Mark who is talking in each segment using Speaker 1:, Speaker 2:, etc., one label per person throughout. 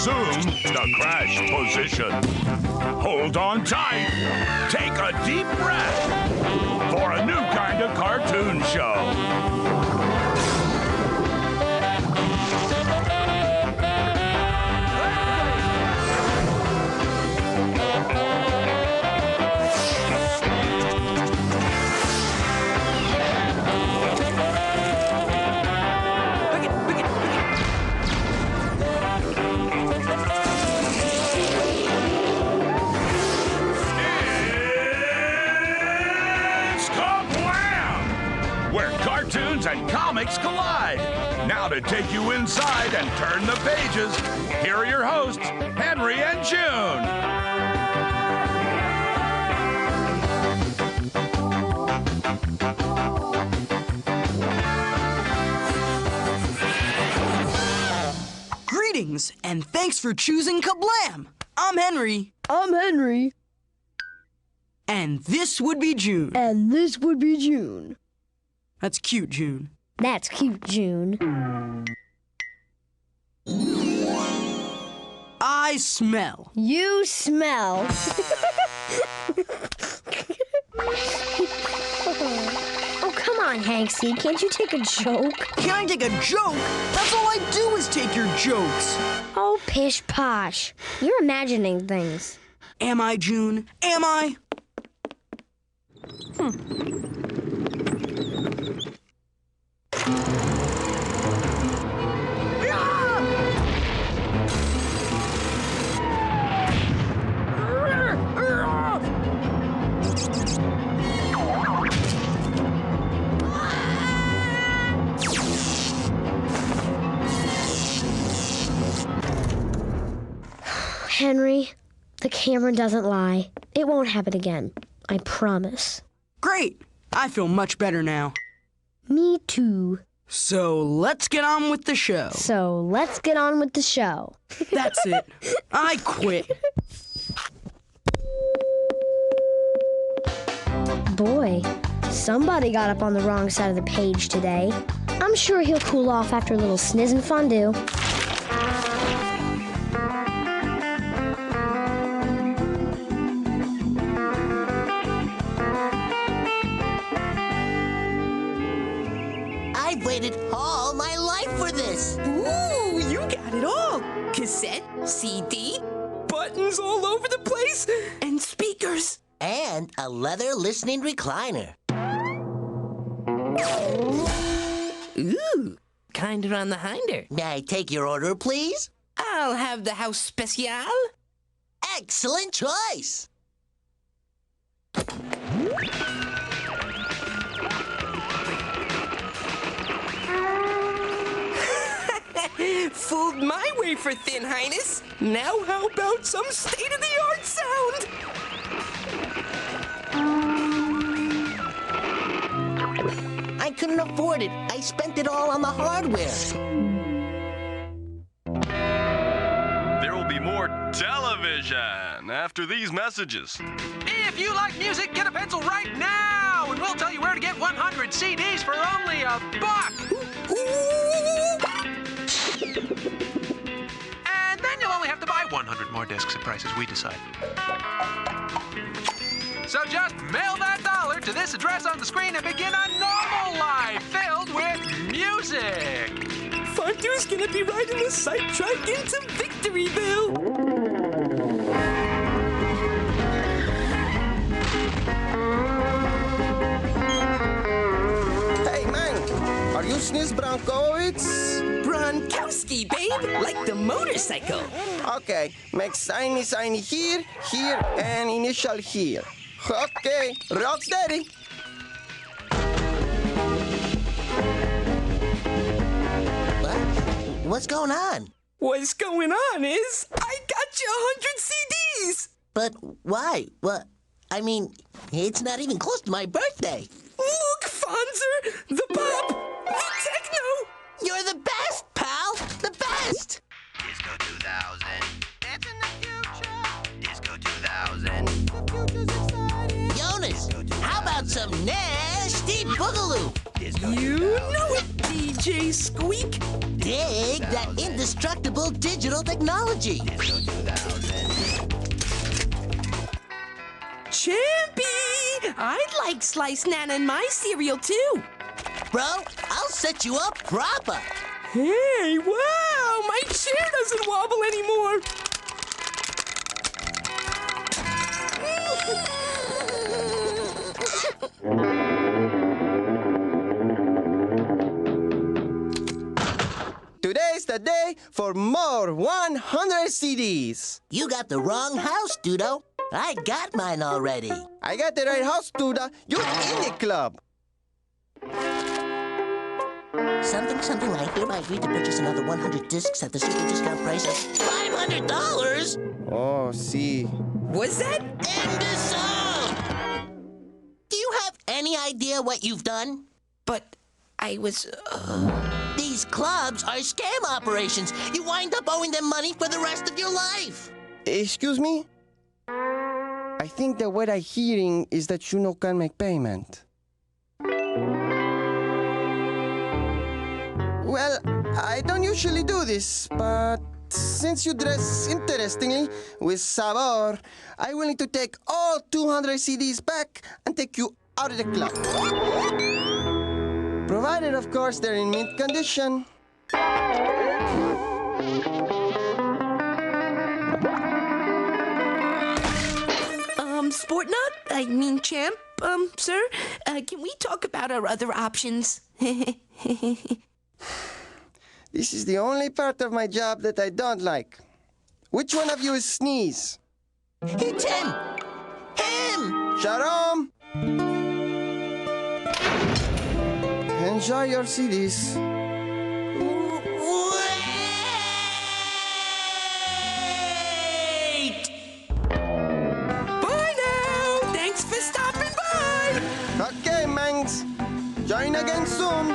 Speaker 1: assume the crash position. Hold on tight. Take a deep breath for a new kind of cartoon show. Cartoons and comics collide. Now to take you inside and turn the pages, here are your hosts, Henry and June.
Speaker 2: Greetings, and thanks for choosing KaBlam. I'm Henry.
Speaker 3: I'm Henry.
Speaker 2: And this would be June.
Speaker 3: And this would be June.
Speaker 2: That's cute, June.
Speaker 3: That's cute, June.
Speaker 2: I smell.
Speaker 3: You smell. Oh, come on, Hanksy. Can't you take a joke?
Speaker 2: Can I take a joke? That's all I do is take your jokes.
Speaker 3: Oh, pish posh. You're imagining things.
Speaker 2: Am I, June? Am I?
Speaker 3: Henry, the camera doesn't lie. It won't happen again. I promise.
Speaker 2: Great. I feel much better now.
Speaker 3: Me too.
Speaker 2: So let's get on with the show. That's it. I quit.
Speaker 3: Boy, somebody got up on the wrong side of the page today. I'm sure he'll cool off after a little Sniz Fondue.
Speaker 4: I've waited all my life for this.
Speaker 5: Ooh, you got it all. Cassette, CD, buttons all over the place, and speakers.
Speaker 4: And a leather listening recliner.
Speaker 5: Ooh, kinder on the hinder.
Speaker 4: May I take your order, please?
Speaker 5: I'll have the house special.
Speaker 4: Excellent choice.
Speaker 5: Fooled my way for Thin Highness. Now how about some state-of-the-art sound?
Speaker 4: I couldn't afford it. I spent it all on the hardware.
Speaker 6: There will be more television after these messages.
Speaker 7: If you like music, get a pencil right now, and we'll tell you where to get 100 CDs for only $1. And then you'll only have to buy 100 more discs at prices we decide. So just mail that $1 to this address on the screen and begin a normal life filled with music.
Speaker 5: Fondue's gonna be riding the sidetrack into Victoryville.
Speaker 8: Hey, man, are you Sniz Bronkowitz?
Speaker 5: Bronkowski, babe, like the motorcycle.
Speaker 8: Okay, make signy here, here, and initial here. Okay, rock steady.
Speaker 4: What? What's going on?
Speaker 5: What's going on is I got you 100 CDs.
Speaker 4: But why? What? I mean, it's not even close to my birthday.
Speaker 5: Look, Fonzer, the pop, the techno.
Speaker 4: You're the best, pal. The best.
Speaker 9: Disco 2000. That's in the future. Disco 2000.
Speaker 4: The future's exciting. Jonas, how about some nasty boogaloo?
Speaker 9: Disco
Speaker 5: You
Speaker 9: 2000.
Speaker 5: know it, DJ Squeak.
Speaker 4: Dig that indestructible digital technology.
Speaker 9: Disco 2000.
Speaker 5: Champy! I'd like sliced nana in my cereal, too.
Speaker 4: Bro, I'll set you up proper.
Speaker 5: Hey, wow! My chair doesn't wobble anymore.
Speaker 8: Today's the day for more 100 CDs.
Speaker 4: You got the wrong house, Dudo. I got mine already.
Speaker 8: I got the right house, Duda. You're in the club.
Speaker 4: Something, I hereby agree to purchase another 100 discs at the super discount price of $500.
Speaker 8: Oh, see.
Speaker 5: Was that?
Speaker 4: Imbecile! Do you have any idea what you've done?
Speaker 5: But I was...
Speaker 4: These clubs are scam operations. You wind up owing them money for the rest of your life.
Speaker 8: Excuse me? I think that what I'm hearing is that you no can make payment. Well, I don't usually do this, but since you dress interestingly with sabor, I'm willing to take all 200 CDs back and take you out of the club. Provided, of course, they're in mint condition.
Speaker 5: Sport Nut? I mean Champ, sir? Can we talk about our other options?
Speaker 8: This is the only part of my job that I don't like. Which one of you is Sniz?
Speaker 4: It's him! Him!
Speaker 8: Sharon! Enjoy your CDs.
Speaker 4: Wait!
Speaker 5: Bye now! Thanks for stopping by!
Speaker 8: Okay, Mangs. Join again soon.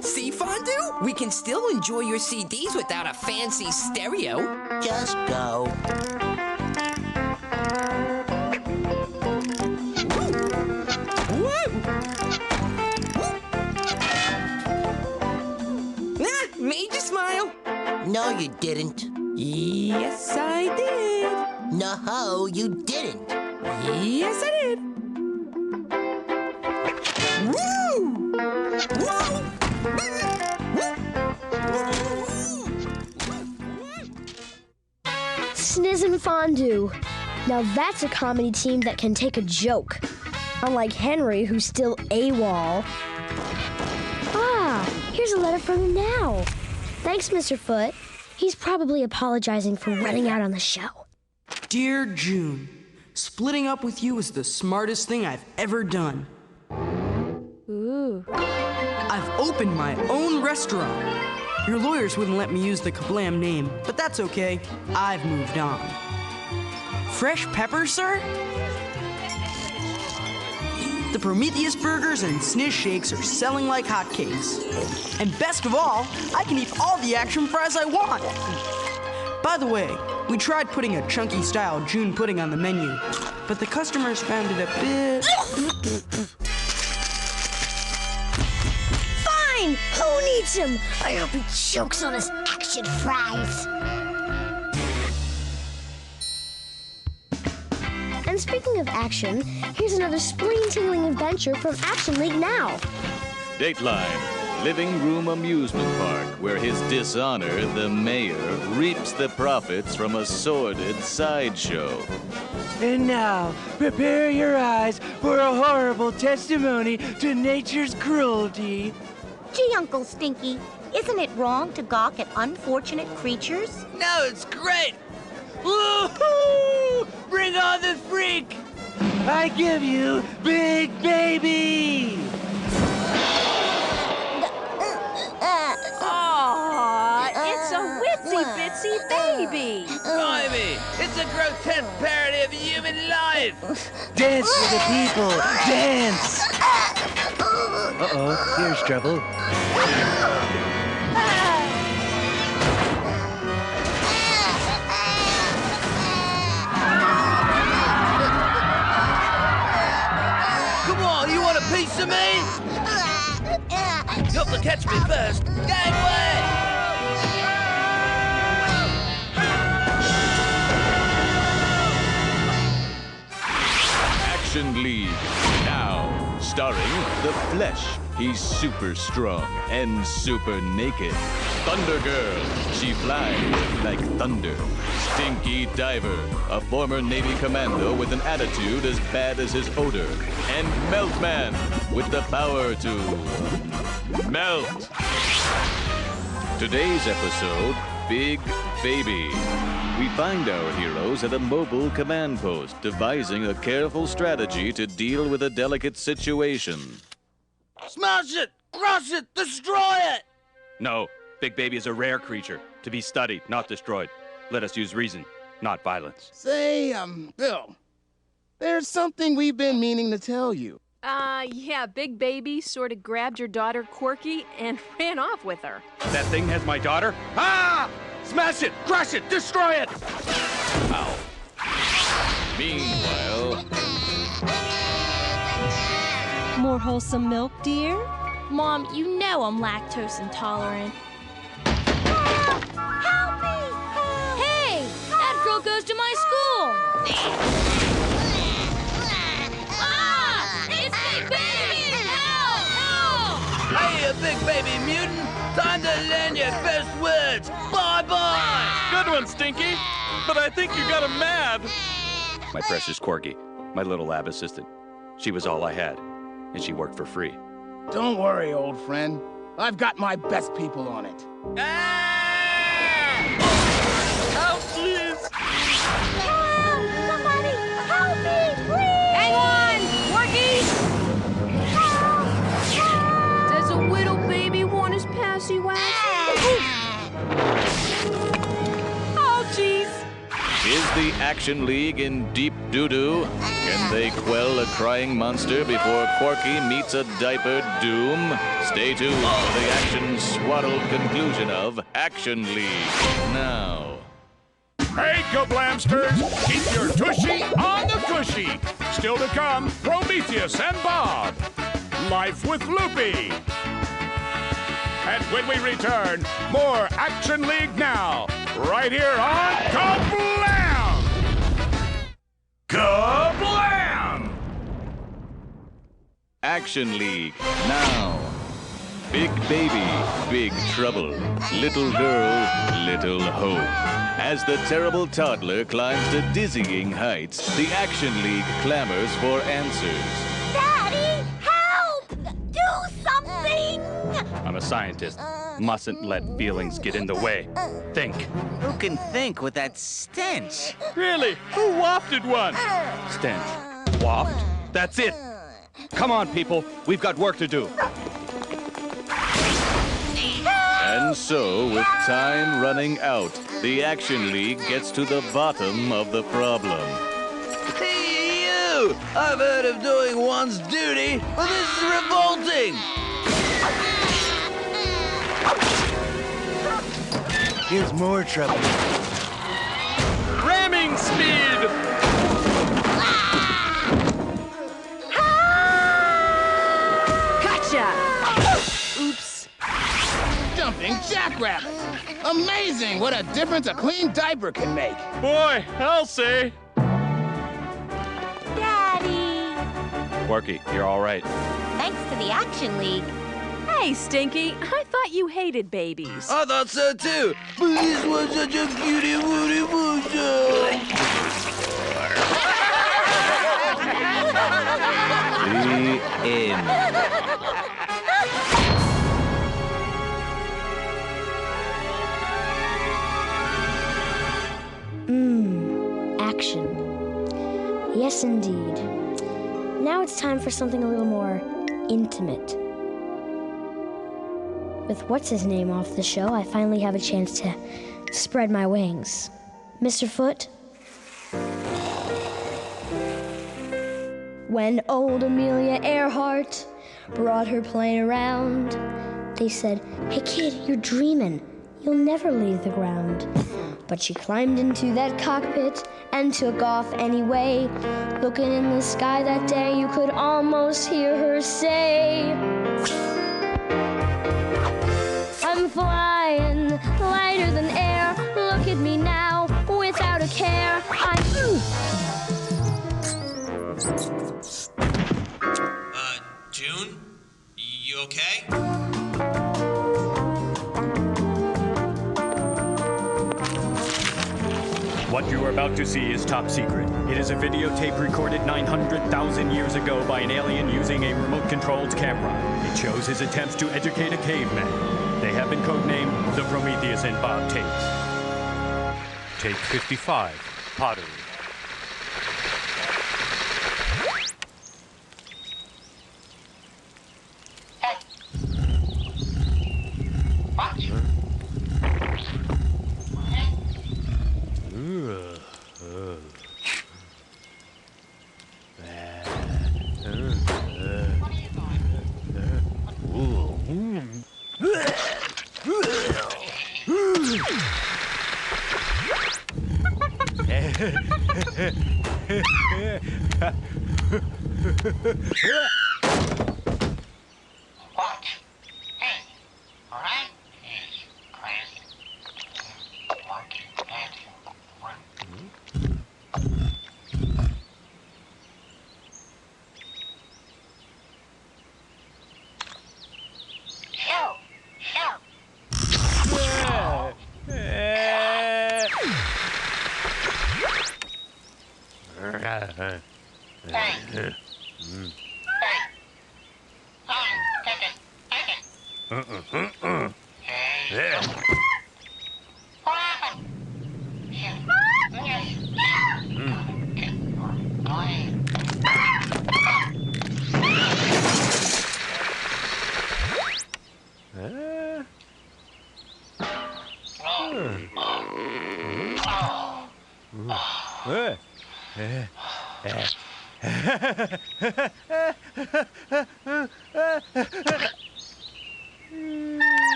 Speaker 5: See, Fondue? We can still enjoy your CDs without a fancy stereo.
Speaker 4: Just go.
Speaker 5: Made you smile.
Speaker 4: No, you didn't.
Speaker 5: Yes, I did.
Speaker 4: No, you didn't.
Speaker 5: Yes, I did. Woo! Woo!
Speaker 3: Sniz Fondue. Now that's a comedy team that can take a joke. Unlike Henry, who's still AWOL. Ah, here's a letter from him now. Thanks, Mr. Foot. He's probably apologizing for running out on the show.
Speaker 10: Dear June, splitting up with you is the smartest thing I've ever done.
Speaker 3: Ooh.
Speaker 10: I've opened my own restaurant. Your lawyers wouldn't let me use the KaBlam name, but that's okay. I've moved on. Fresh pepper, sir? The Prometheus burgers and Sniz shakes are selling like hotcakes. And best of all, I can eat all the action fries I want. By the way, we tried putting a chunky-style June pudding on the menu, but the customers found it a bit...
Speaker 3: Fine! Who needs him? I hope he chokes on his action fries. And speaking of action, here's another spleen-tingling adventure from Action League Now.
Speaker 11: Dateline, living room amusement park, where his dishonor, the mayor, reaps the profits from a sordid sideshow.
Speaker 12: And now, prepare your eyes for a horrible testimony to nature's cruelty.
Speaker 13: Gee, Uncle Stinky, isn't it wrong to gawk at unfortunate creatures?
Speaker 12: No, it's great! Woohoo! Bring on the freak! I give you Big Baby!
Speaker 14: Aww, it's a witsy-bitsy baby!
Speaker 12: Blimey, it's a grotesque parody of human life! Dance for the people! Dance! Uh-oh, here's trouble. Release me! You have to catch me first. Gangway!
Speaker 11: Action League, now starring The Flesh. He's super strong and super naked. Thunder Girl, she flies like thunder. Stinky Diver, a former Navy commando with an attitude as bad as his odor. And Meltman, with the power to melt. Today's episode, Big Baby. We find our heroes at a mobile command post, devising a careful strategy to deal with a delicate situation.
Speaker 12: Smash it! Crush it! Destroy it!
Speaker 15: No, Big Baby is a rare creature, to be studied, not destroyed. Let us use reason, not violence.
Speaker 16: Say, Bill, there's something we've been meaning to tell you.
Speaker 14: Yeah, Big Baby sort of grabbed your daughter Corky and ran off with her.
Speaker 15: That thing has my daughter? Ah! Smash it! Crush it! Destroy it!
Speaker 11: Ow. Meanwhile...
Speaker 17: More wholesome milk, dear? Mom, you know I'm lactose intolerant.
Speaker 13: Help me!
Speaker 17: Hey! That girl goes to my school! It's Big Baby! Help!
Speaker 12: Hey, you Big Baby mutant! Time to learn your first words! Bye-bye!
Speaker 15: Good one, Stinky! But I think you got him mad! My precious Corky, my little lab assistant. She was all I had, and she worked for free.
Speaker 16: Don't worry, old friend. I've got my best people on it.
Speaker 12: Oh, please!
Speaker 13: Help! Somebody help me, please!
Speaker 14: Hang on, Corky! Does a little baby want his passy wax? Oh, jeez.
Speaker 11: Is the Action League in deep doo-doo? Can they quell a crying monster before Corky meets a diapered doom? Stay tuned for the action-swaddled conclusion of Action League now.
Speaker 1: Hey, KaBlamsters! Keep your tushy on the cushy! Still to come, Prometheus and Bob. Life with Loopy. And when we return, more Action League now, right here on KaBlam! KaBlam!
Speaker 11: Action League now. Big Baby, Big Trouble. Little Girl, Little Hope. As the terrible toddler climbs to dizzying heights, the Action League clamors for answers.
Speaker 13: Daddy, help! Do something!
Speaker 15: I'm a scientist. Mustn't let feelings get in the way. Think.
Speaker 12: Who can think with that stench?
Speaker 15: Really? Who wafted one? Stench. Waft? That's it. Come on, people. We've got work to do.
Speaker 11: And so, with time running out, the Action League gets to the bottom of the problem.
Speaker 12: Hey, you! I've heard of doing one's duty, but this is revolting!
Speaker 18: Here's more trouble.
Speaker 15: Ramming speed!
Speaker 14: Gotcha! Oops.
Speaker 16: Jumping jackrabbit. Amazing what a difference a clean diaper can make.
Speaker 15: Boy, I'll say.
Speaker 13: Daddy!
Speaker 15: Corky, you're all right.
Speaker 13: Thanks to the Action League.
Speaker 14: Hey, Stinky, I thought you hated babies.
Speaker 12: I thought so too, but this was such a cutie wooty mojo.
Speaker 11: The end.
Speaker 3: Action. Yes, indeed. Now it's time for something a little more intimate. With what's-his-name off the show, I finally have a chance to spread my wings. Mr. Foot? When old Amelia Earhart brought her plane around, they said, "Hey kid, you're dreaming. you'll never leave the ground. But she climbed into that cockpit and took off anyway. Looking in the sky that day, you could almost hear her say, I'm flying lighter than air. Look at me now, without a care.
Speaker 19: June? You okay?
Speaker 15: What you are about to see is top secret. It is a videotape recorded 900,000 years ago by an alien using a remote-controlled camera. It shows his attempts to educate a caveman. They have been codenamed the Prometheus and Bob tapes.
Speaker 1: Tape 55, Pottery.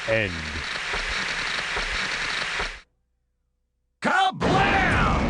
Speaker 1: End. KaBlam!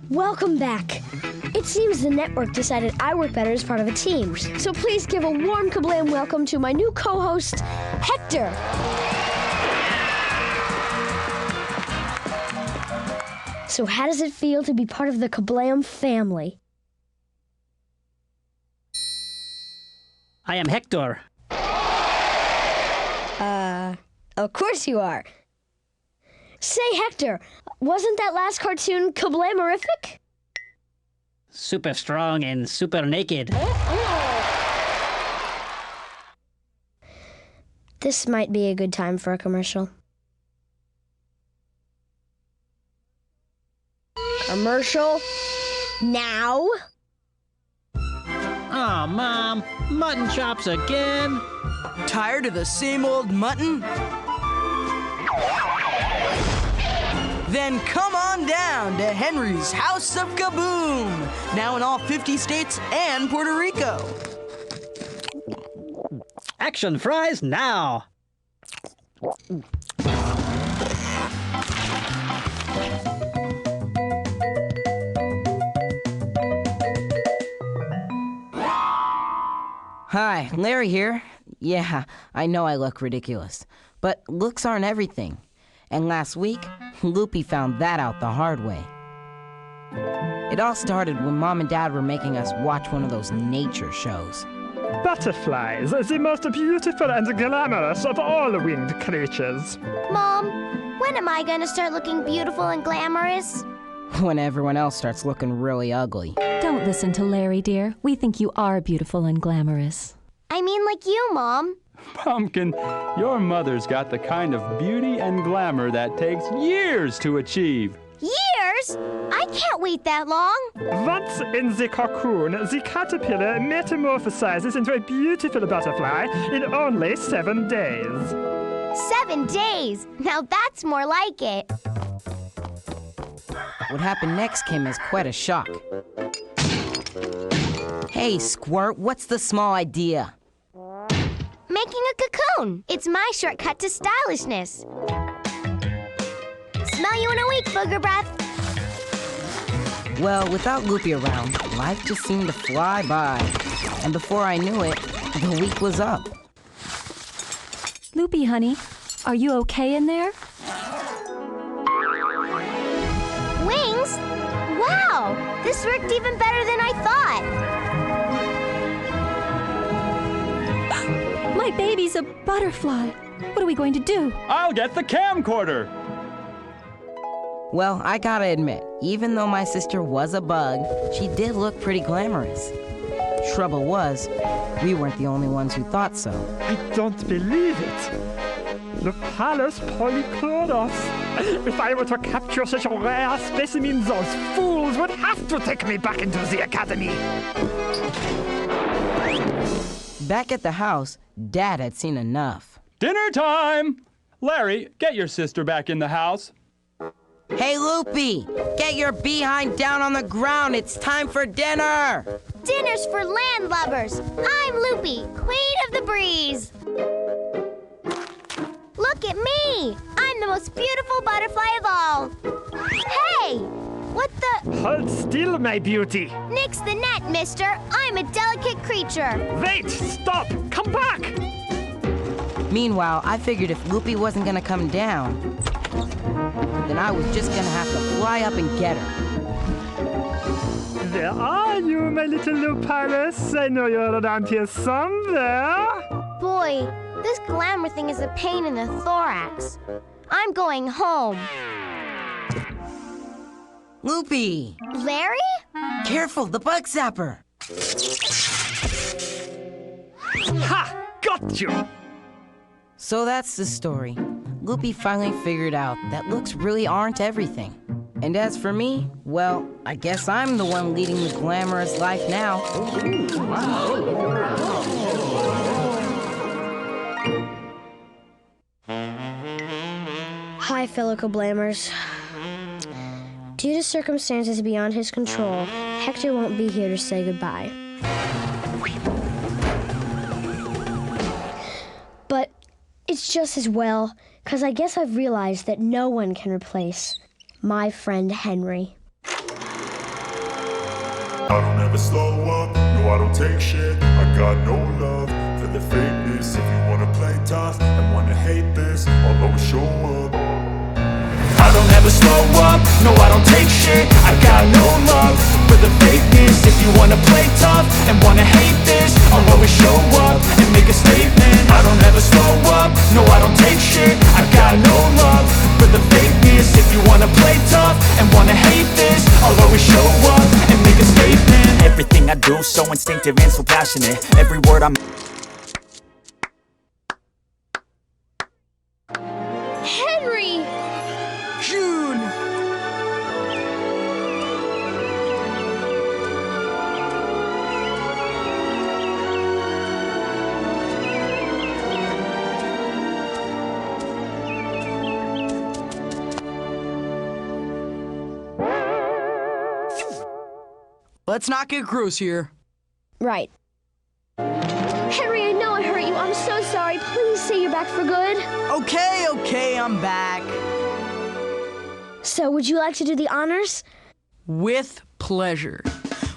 Speaker 3: Welcome back. It seems the network decided I work better as part of a team. So please give a warm KaBlam welcome to my new co-host, Hector. So how does it feel to be part of the KaBlam family?
Speaker 20: I am Hector.
Speaker 3: Of course you are. Say, Hector, wasn't that last cartoon KaBlamerific?
Speaker 20: Super strong and super naked.
Speaker 3: This might be a good time for a commercial. Commercial now.
Speaker 20: Oh, Mom, mutton chops again?
Speaker 10: Tired of the same old mutton? Then come on down to Henry's House of Kaboom, now in all 50 states and Puerto Rico.
Speaker 20: Action fries now!
Speaker 21: Hi, Larry here. Yeah, I know I look ridiculous, but looks aren't everything. And last week, Loopy found that out the hard way. It all started when Mom and Dad were making us watch one of those nature shows.
Speaker 22: Butterflies, the most beautiful and glamorous of all winged creatures.
Speaker 23: Mom, when am I going to start looking beautiful and glamorous?
Speaker 21: When everyone else starts looking really ugly.
Speaker 24: Don't listen to Larry, dear. We think you are beautiful and glamorous.
Speaker 23: I mean like you, Mom.
Speaker 25: Pumpkin, your mother's got the kind of beauty and glamour that takes years to achieve.
Speaker 23: Years? I can't wait that long.
Speaker 22: Once in the cocoon, the caterpillar metamorphosizes into a beautiful butterfly in only 7 days.
Speaker 23: 7 days? Now that's more like it.
Speaker 21: What happened next came as quite a shock. Hey, Squirt, what's the small idea?
Speaker 23: Making a cocoon. own. It's my shortcut to stylishness. Smell you in a week, booger breath.
Speaker 21: Well, without Loopy around, life just seemed to fly by. And before I knew it, the week was up.
Speaker 24: Loopy, honey, are you okay in there?
Speaker 23: Wings? Wow! This worked even better than I thought.
Speaker 24: My baby's a butterfly. What are we going to do?
Speaker 25: I'll get the camcorder.
Speaker 21: Well, I gotta admit, even though my sister was a bug, she did look pretty glamorous. Trouble was, we weren't the only ones who thought so.
Speaker 22: I don't believe it. The Palace Polychronos. If I were to capture such rare specimens, those fools would have to take me back into the academy.
Speaker 21: Back at the house, Dad had seen enough.
Speaker 25: Dinner time! Larry, get your sister back in the house.
Speaker 21: Hey, Loopy! Get your behind down on the ground. It's time for dinner!
Speaker 23: Dinner's for landlubbers. I'm Loopy, Queen of the Breeze. Look at me! I'm the most beautiful butterfly of all. Hey! What the?
Speaker 22: Hold still, my beauty.
Speaker 23: Nix the net, mister. I'm a delicate creature.
Speaker 22: Wait! Stop! Come back!
Speaker 21: Meanwhile, I figured if Loopy wasn't gonna come down, then I was just gonna have to fly up and get her.
Speaker 22: Where are you, my little Lupalus? I know you're around here somewhere.
Speaker 23: Boy, this glamour thing is a pain in the thorax. I'm going home.
Speaker 21: Loopy!
Speaker 23: Larry?
Speaker 21: Careful, the bug zapper!
Speaker 22: Ha! Got you!
Speaker 21: So that's the story. Loopy finally figured out that looks really aren't everything. And as for me, well, I guess I'm the one leading the glamorous life now.
Speaker 3: Hi, fellow KaBlammers. Due to circumstances beyond his control, Hector won't be here to say goodbye. But it's just as well, because I guess I've realized that no one can replace my friend Henry.
Speaker 2: I don't ever slow up, no I don't take shit. I got no love for the fakeness. If you wanna play tough and wanna hate this, I'll always show up. I don't ever slow up, no I don't take shit. I got no love for the fakeness. If you wanna play tough and wanna hate this, I'll always show up and make a statement. I don't ever slow up, no I don't take shit. I got no love for the fakeness. If you wanna play tough and wanna hate this, I'll always show up and make a statement.
Speaker 6: Everything I do so instinctive and so passionate. Every word I'm
Speaker 3: Henry!
Speaker 10: June! Let's not get gross here.
Speaker 3: Right. Henry, I know I hurt you. I'm so sorry. Please say you're back for good.
Speaker 10: Okay, I'm back.
Speaker 3: So, would you like to do the honors?
Speaker 10: With pleasure.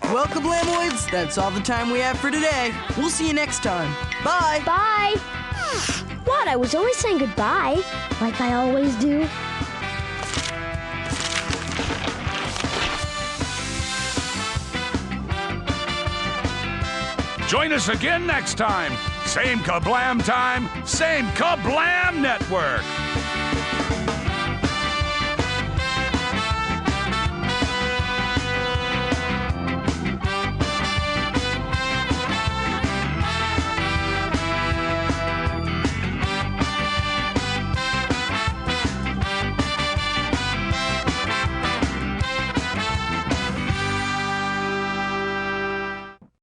Speaker 10: Well, KaBlamoids, that's all the time we have for today. We'll see you next time. Bye.
Speaker 3: Bye. What? I was always saying goodbye, like I always do.
Speaker 1: Join us again next time. Same KaBlam time, same KaBlam network.